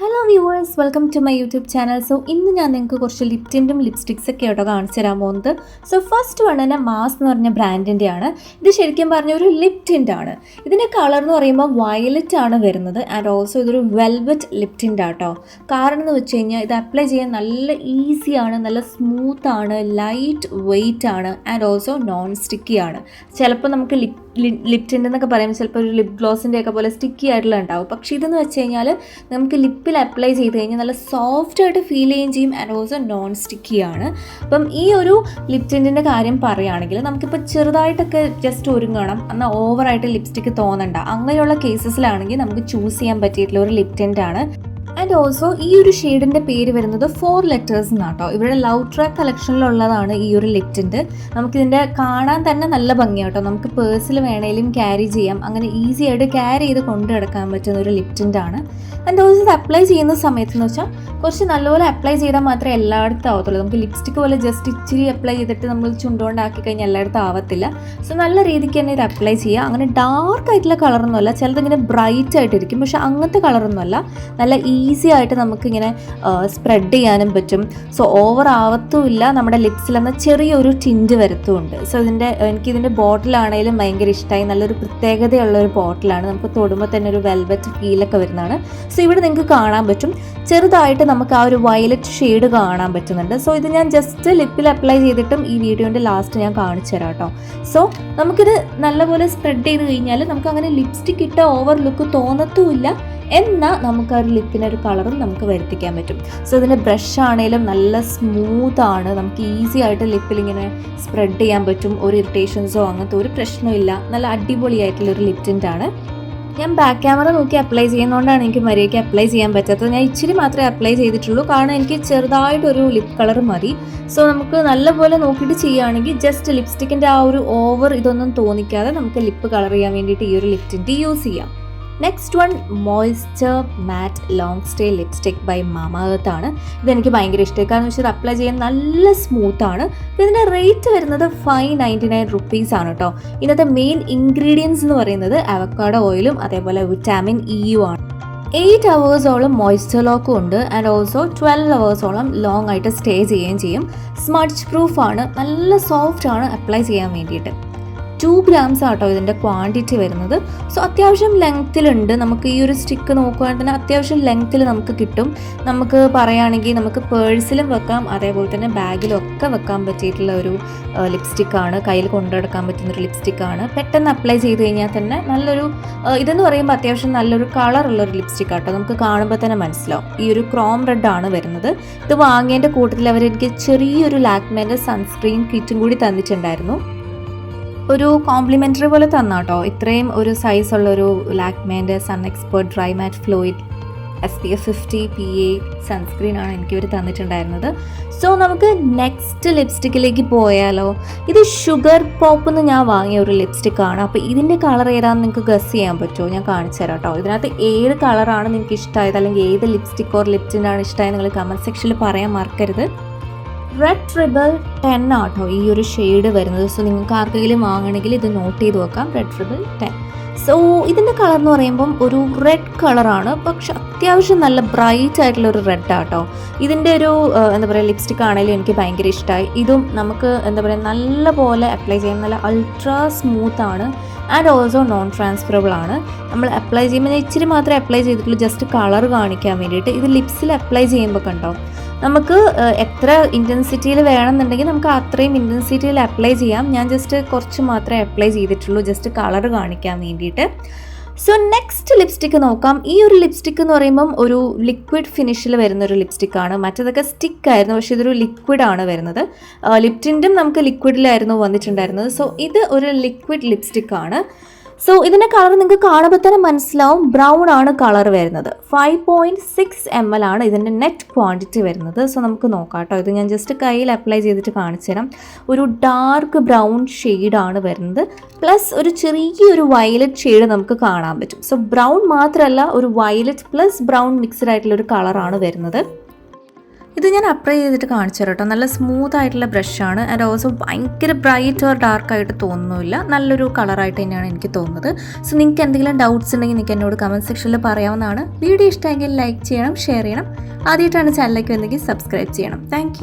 Hello viewers, welcome to my YouTube channel. So ഇന്ന് ഞാൻ നിങ്ങൾക്ക് കുറച്ച് ലിപ് ടിൻറ്റും ലിപ്സ്റ്റിക്സൊക്കെ ആയിട്ടോ കാണിച്ചു തരാൻ പോകുന്നത്. സോ ഫസ്റ്റ് വൺ തന്നെ മാസ് എന്ന് പറഞ്ഞ ബ്രാൻഡിൻ്റെ ആണ്. ഇത് ശരിക്കും പറഞ്ഞ ഒരു ലിപ് ടിൻ്റ് ആണ്. ഇതിൻ്റെ കളർ എന്ന് പറയുമ്പോൾ വയലറ്റ് ആണ് വരുന്നത്. ആൻഡ് ഓൾസോ ഇതൊരു വെൽവെറ്റ് ലിപ് ടിൻ്റ് ആട്ടോ. കാരണം എന്ന് വെച്ച് കഴിഞ്ഞാൽ ഇത് അപ്ലൈ ചെയ്യാൻ നല്ല ഈസിയാണ്, നല്ല സ്മൂത്ത് ആണ്, ലൈറ്റ് വെയ്റ്റ് ആണ്, ആൻഡ് ഓൾസോ നോൺ സ്റ്റിക്കി ആണ്. ചിലപ്പോൾ നമുക്ക് ലിപ് ടിൻ്റ് എന്നൊക്കെ പറയുമ്പോൾ ചിലപ്പോൾ ഒരു ലിപ് ഗ്ലോസിൻ്റെ ഒക്കെ പോലെ സ്റ്റിക്കി ആയിട്ടുള്ള ഉണ്ടാവും. പക്ഷേ ഇതെന്ന് വെച്ച് കഴിഞ്ഞാൽ നമുക്ക് ലിപ്പിൽ അപ്ലൈ ചെയ്ത് കഴിഞ്ഞാൽ നല്ല സോഫ്റ്റ് ആയിട്ട് ഫീൽ ചെയ്യുകയും ചെയ്യും, ആൻഡ് ഓൾസോ നോൺ സ്റ്റിക്കി ആണ്. അപ്പം ഈ ഒരു ലിപ് ടിൻറ്റിൻ്റെ കാര്യം പറയുകയാണെങ്കിൽ നമുക്കിപ്പോൾ ചെറുതായിട്ടൊക്കെ ജസ്റ്റ് ഒരുങ്ങണം, എന്നാൽ ഓവറായിട്ട് ലിപ്സ്റ്റിക്ക് തോന്നണ്ട, അങ്ങനെയുള്ള കേസസിലാണെങ്കിൽ നമുക്ക് ചൂസ് ചെയ്യാൻ പറ്റിയിട്ടുള്ള ഒരു ലിപ് ടിൻ്റ് ആണ്. ആൻഡ് ഓൾസോ ഈ ഒരു ഷെയ്ഡിൻ്റെ പേര് വരുന്നത് 4 letters എന്നാട്ടോ. ഇവിടെ ലവ് ട്രാക്ക് കളക്ഷനിലുള്ളതാണ് ഈ ഒരു ലിപ് ടിൻറ്റ്. നമുക്കിതിൻ്റെ കാണാൻ തന്നെ നല്ല ഭംഗിയാട്ടോ. നമുക്ക് പേഴ്സിൽ വേണേലും ക്യാരി ചെയ്യാം, അങ്ങനെ ഈസി ആയിട്ട് ക്യാരി ചെയ്ത് കൊണ്ടു നടക്കാൻ പറ്റുന്ന ഒരു ലിപ് ടിൻറ്റാണ്. ആൻഡ് ഓൾസോ ഇത് അപ്ലൈ ചെയ്യുന്ന സമയത്തെന്ന് വെച്ചാൽ കുറച്ച് നല്ലപോലെ അപ്ലൈ ചെയ്താൽ മാത്രമേ എല്ലായിടത്തും ആവത്തുള്ളൂ. നമുക്ക് ലിപ്സ്റ്റിക്ക് പോലെ ജസ്റ്റ് ഇച്ചിരി അപ്ലൈ ചെയ്തിട്ട് നമ്മൾ ചുണ്ടുകൊണ്ടാക്കി കഴിഞ്ഞാൽ എല്ലായിടത്തും ആവത്തില്ല. സോ നല്ല രീതിക്ക് തന്നെ ഇത് അപ്ലൈ ചെയ്യുക. അങ്ങനെ ഡാർക്ക് ആയിട്ടുള്ള കളറൊന്നുമല്ല, ചിലതിങ്ങനെ ബ്രൈറ്റ് ആയിട്ടിരിക്കും, പക്ഷെ അങ്ങനത്തെ കളറൊന്നുമല്ല. നല്ല ഈസി ആയിട്ട് നമുക്കിങ്ങനെ സ്പ്രെഡ് ചെയ്യാനും പറ്റും. സോ ഓവർ ആവത്തുമില്ല, നമ്മുടെ ലിപ്സിലെന്ന ചെറിയൊരു ടിൻറ്റ് വരത്തുമുണ്ട്. സോ എനിക്കിതിൻ്റെ ബോട്ടിലാണെങ്കിലും ഭയങ്കര ഇഷ്ടമായി. നല്ലൊരു പ്രത്യേകതയുള്ളൊരു ബോട്ടിലാണ്. നമുക്ക് തൊടുമ്പോൾ തന്നെ ഒരു വെൽവെറ്റ് ഫീലൊക്കെ വരുന്നതാണ്. സോ ഇവിടെ നിങ്ങൾക്ക് കാണാൻ പറ്റും ചെറുതായിട്ട് നമുക്ക് ആ ഒരു വയലറ്റ് ഷെയ്ഡ് കാണാൻ പറ്റുന്നുണ്ട്. സോ ഇത് ഞാൻ ജസ്റ്റ് ലിപ്പിൽ അപ്ലൈ ചെയ്തിട്ടും ഈ വീഡിയോൻ്റെ ലാസ്റ്റ് ഞാൻ കാണിച്ചു തരാം കേട്ടോ. സോ നമുക്കിത് നല്ലപോലെ സ്പ്രെഡ് ചെയ്ത് കഴിഞ്ഞാൽ നമുക്ക് അങ്ങനെ ലിപ്സ്റ്റിക് ഇട്ട ഓവർ ലുക്ക് തോന്നത്തുമില്ല, എന്നാൽ നമുക്ക് ആ ഒരു ലിപ്പിനൊരു കളറും നമുക്ക് വരുത്തിക്കാൻ പറ്റും. സോ ഇതിൻ്റെ ബ്രഷ് ആണെങ്കിലും നല്ല സ്മൂത്താണ്, നമുക്ക് ഈസി ആയിട്ട് ലിപ്പിൽ ഇങ്ങനെ സ്പ്രെഡ് ചെയ്യാൻ പറ്റും. ഒരു ഇറിറ്റേഷൻസോ അങ്ങനത്തെ ഒരു പ്രശ്നമില്ല. നല്ല അടിപൊളിയായിട്ടുള്ളൊരു ലിപ് ടിൻറ്റാണ്. ഞാൻ ബാക്ക് ക്യാമറ നോക്കി അപ്ലൈ ചെയ്യുന്നതുകൊണ്ടാണ് എനിക്ക് മര്യാദയ്ക്ക് അപ്ലൈ ചെയ്യാൻ പറ്റാത്തത്. ഞാൻ ഇച്ചിരി മാത്രമേ അപ്ലൈ ചെയ്തിട്ടുള്ളൂ, കാരണം എനിക്ക് ചെറുതായിട്ടൊരു ലിപ് കളർ മതി. സോ നമുക്ക് നല്ലപോലെ നോക്കിയിട്ട് ചെയ്യുകയാണെങ്കിൽ ജസ്റ്റ് ലിപ്സ്റ്റിക്കിൻ്റെ ആ ഒരു ഓവർ ഇതൊന്നും തോന്നിക്കാതെ നമുക്ക് ലിപ്പ് കളർ ചെയ്യാൻ വേണ്ടിയിട്ട് ഈ ഒരു ലിപ് ടിൻറ്റ് യൂസ് ചെയ്യാം. Next one moisture matte long stay lipstick by Mamaearth ആണ്. ഇതെനിക്ക് ഭയങ്കര ഇഷ്ടമായി, കാരണം വെച്ചാൽ അപ്ലൈ ചെയ്യാൻ നല്ല സ്മൂത്താണ്. അപ്പോൾ ഇതിൻ്റെ റേറ്റ് വരുന്നത് 599 rupees ആണ് കേട്ടോ. ഇന്നത്തെ മെയിൻ ഇൻഗ്രീഡിയൻസ് എന്ന് പറയുന്നത് അവക്കാഡോ ഓയിലും അതേപോലെ വിറ്റാമിൻ ഇയും ആണ്. 8 hours മോയ്സ്ചർ ലോക്കും ഉണ്ട്, ആൻഡ് ഓൾസോ 12 hours ലോങ് ആയിട്ട് സ്റ്റേ ചെയ്യുകയും ചെയ്യും. സ്മഡ്ജ് പ്രൂഫാണ്, നല്ല സോഫ്റ്റ് ആണ് അപ്ലൈ ചെയ്യാൻ വേണ്ടിയിട്ട്. 2 grams ആട്ടോ ഇതിൻ്റെ ക്വാണ്ടിറ്റി വരുന്നത്. സോ അത്യാവശ്യം ലെങ്ത്തിലുണ്ട്. നമുക്ക് ഈ ഒരു സ്റ്റിക്ക് നോക്കുകയാണെങ്കിൽ തന്നെ അത്യാവശ്യം ലെങ്ത്തിൽ നമുക്ക് കിട്ടും. നമുക്ക് പറയുകയാണെങ്കിൽ നമുക്ക് പേഴ്സിലും വെക്കാം, അതേപോലെ തന്നെ ബാഗിലും ഒക്കെ വെക്കാൻ പറ്റിയിട്ടുള്ള ഒരു ലിപ്സ്റ്റിക്കാണ്. കയ്യിൽ കൊണ്ടുനടക്കാൻ പറ്റുന്നൊരു ലിപ്സ്റ്റിക്കാണ്. പെട്ടെന്ന് അപ്ലൈ ചെയ്ത് കഴിഞ്ഞാൽ തന്നെ നല്ലൊരു ഇതെന്ന് പറയുമ്പോൾ അത്യാവശ്യം നല്ലൊരു കളറുള്ളൊരു ലിപ്സ്റ്റിക്ക് ആട്ടോ. നമുക്ക് കാണുമ്പോൾ തന്നെ മനസ്സിലാവും. ഈ ഒരു ക്രോം റെഡ് ആണ് വരുന്നത്. ഇത് വാങ്ങിയതിൻ്റെ കൂട്ടത്തിൽ അവർ എനിക്ക് ചെറിയൊരു ലാക്മേൻ്റെ സൺസ്ക്രീൻ കിറ്റും കൂടി തന്നിട്ടുണ്ടായിരുന്നു. ഒരു കോംപ്ലിമെൻ്ററി പോലെ തന്നാട്ടോ. ഇത്രയും ഒരു സൈസുള്ളൊരു ലാക്മേൻ്റെ സൺ എക്സ്പേർട്ട് ഡ്രൈ മാറ്റ് ഫ്ലൂയിഡ് SPF 50 PA സൺസ്ക്രീനാണ് എനിക്ക് ഇവർ തന്നിട്ടുണ്ടായിരുന്നത്. സോ നമുക്ക് നെക്സ്റ്റ് ലിപ്സ്റ്റിക്കിലേക്ക് പോയാലോ. ഇത് ഷുഗർ പോപ്പ് എന്ന് ഞാൻ വാങ്ങിയ ഒരു ലിപ്സ്റ്റിക്കാണ്. അപ്പോൾ ഇതിൻ്റെ കളർ ഏതാണെന്ന് നിങ്ങൾക്ക് ഗസ് ചെയ്യാൻ പറ്റുമോ? ഞാൻ കാണിച്ചു തരാം കേട്ടോ. ഇതിനകത്ത് ഏത് കളറാണ് നിങ്ങൾക്ക് ഇഷ്ടമായത്, അല്ലെങ്കിൽ ഏത് ലിപ്സ്റ്റിക്ക് ഓർ ലിപ് ടിൻ്റാണ് ഇഷ്ടമായത് നിങ്ങൾ കമൻറ്റ് സെക്ഷനിൽ പറയാൻ മറക്കരുത്. റെഡ് റിബൽ 10 ആട്ടോ ഈ ഒരു ഷെയ്ഡ് വരുന്നത്. സോ നിങ്ങൾക്ക് ആർക്കെങ്കിലും വാങ്ങണമെങ്കിൽ ഇത് നോട്ട് ചെയ്ത് വെക്കാം, റെഡ് റിബൽ 10. സോ ഇതിൻ്റെ കളർ എന്ന് പറയുമ്പം ഒരു റെഡ് കളറാണ്, പക്ഷെ അത്യാവശ്യം നല്ല ബ്രൈറ്റ് ആയിട്ടുള്ള ഒരു റെഡ് ആട്ടോ. ഇതിൻ്റെ ഒരു എന്താ പറയുക ലിപ്സ്റ്റിക് ആണെങ്കിലും എനിക്ക് ഭയങ്കര ഇഷ്ടമായി. ഇതും നമുക്ക് എന്താ പറയുക നല്ല പോലെ അപ്ലൈ ചെയ്യാൻ നല്ല അൾട്രാ സ്മൂത്ത് ആണ്, ആൻഡ് ഓൾസോ നോൺ ട്രാൻസ്ഫറബിൾ ആണ്. നമ്മൾ അപ്ലൈ ചെയ്യുമ്പോൾ ഞാൻ ഇച്ചിരി മാത്രമേ അപ്ലൈ ചെയ്തിട്ടുള്ളൂ, ജസ്റ്റ് കളർ കാണിക്കാൻ വേണ്ടിയിട്ട്. ഇത് ലിപ്സിൽ അപ്ലൈ ചെയ്യുമ്പോൾ കണ്ടോ നമുക്ക് എത്ര ഇൻറ്റൻസിറ്റിയിൽ വേണമെന്നുണ്ടെങ്കിൽ നമുക്ക് അത്രയും ഇൻറ്റൻസിറ്റിയിൽ അപ്ലൈ ചെയ്യാം. ഞാൻ ജസ്റ്റ് കുറച്ച് മാത്രമേ അപ്ലൈ ചെയ്തിട്ടുള്ളൂ, ജസ്റ്റ് കളർ കാണിക്കാൻ വേണ്ടിയിട്ട്. സോ നെക്സ്റ്റ് ലിപ്സ്റ്റിക്ക് നോക്കാം. ഈ ഒരു ലിപ്സ്റ്റിക്ക് എന്ന് പറയുമ്പം ഒരു ലിക്വിഡ് ഫിനിഷിൽ വരുന്നൊരു ലിപ്സ്റ്റിക്കാണ്. മറ്റേതൊക്കെ സ്റ്റിക്കായിരുന്നു, പക്ഷേ ഇതൊരു ലിക്വിഡാണ് വരുന്നത്. ലിപ് ടിൻറ്റും നമുക്ക് ലിക്വിഡിലായിരുന്നു വന്നിട്ടുണ്ടായിരുന്നത്. സോ ഇത് ഒരു ലിക്വിഡ് ലിപ്സ്റ്റിക്കാണ്. സോ ഇതിൻ്റെ കളർ നിങ്ങൾക്ക് കാണുമ്പോൾ തന്നെ മനസ്സിലാവും, ബ്രൗൺ ആണ് കളർ വരുന്നത്. 5.6 ml ആണ് ഇതിൻ്റെ നെറ്റ് ക്വാണ്ടിറ്റി വരുന്നത്. സോ നമുക്ക് നോക്കാം കേട്ടോ. ഇത് ഞാൻ ജസ്റ്റ് കയ്യിൽ അപ്ലൈ ചെയ്തിട്ട് കാണിച്ചു തരാം. ഒരു ഡാർക്ക് ബ്രൗൺ ഷെയ്ഡാണ് വരുന്നത്, പ്ലസ് ഒരു ചെറിയൊരു വയലറ്റ് ഷെയ്ഡ് നമുക്ക് കാണാൻ പറ്റും. സോ ബ്രൗൺ മാത്രമല്ല, ഒരു വയലറ്റ് പ്ലസ് ബ്രൗൺ മിക്സ്ഡ് ആയിട്ടുള്ളൊരു കളറാണ് വരുന്നത്. ഇത് ഞാൻ അപ്ലൈ ചെയ്തിട്ട് കാണിച്ചു തരാം കേട്ടോ. നല്ല സ്മൂത്ത് ആയിട്ടുള്ള ബ്രഷാണ്. ആൻഡ് ഓൾസോ ഭയങ്കര ബ്രൈറ്റ് ഓർ ഡാർക്ക് ആയിട്ട് തോന്നുന്നില്ല, നല്ലൊരു കളറായിട്ട് തന്നെയാണ് എനിക്ക് തോന്നുന്നത്. സോ നിങ്ങൾക്ക് എന്തെങ്കിലും ഡൗട്ട്സ് ഉണ്ടെങ്കിൽ നിങ്ങൾക്ക് എന്നോട് കമൻറ്റ് സെക്ഷനിൽ പറയാവുന്നതാണ്. വീഡിയോ ഇഷ്ടമെങ്കിൽ ലൈക്ക് ചെയ്യണം, ഷെയർ ചെയ്യണം. ആദ്യമായിട്ടാണ് ചാനലിലേക്ക് വന്നെങ്കിൽ സബ്സ്ക്രൈബ് ചെയ്യണം. Thank you.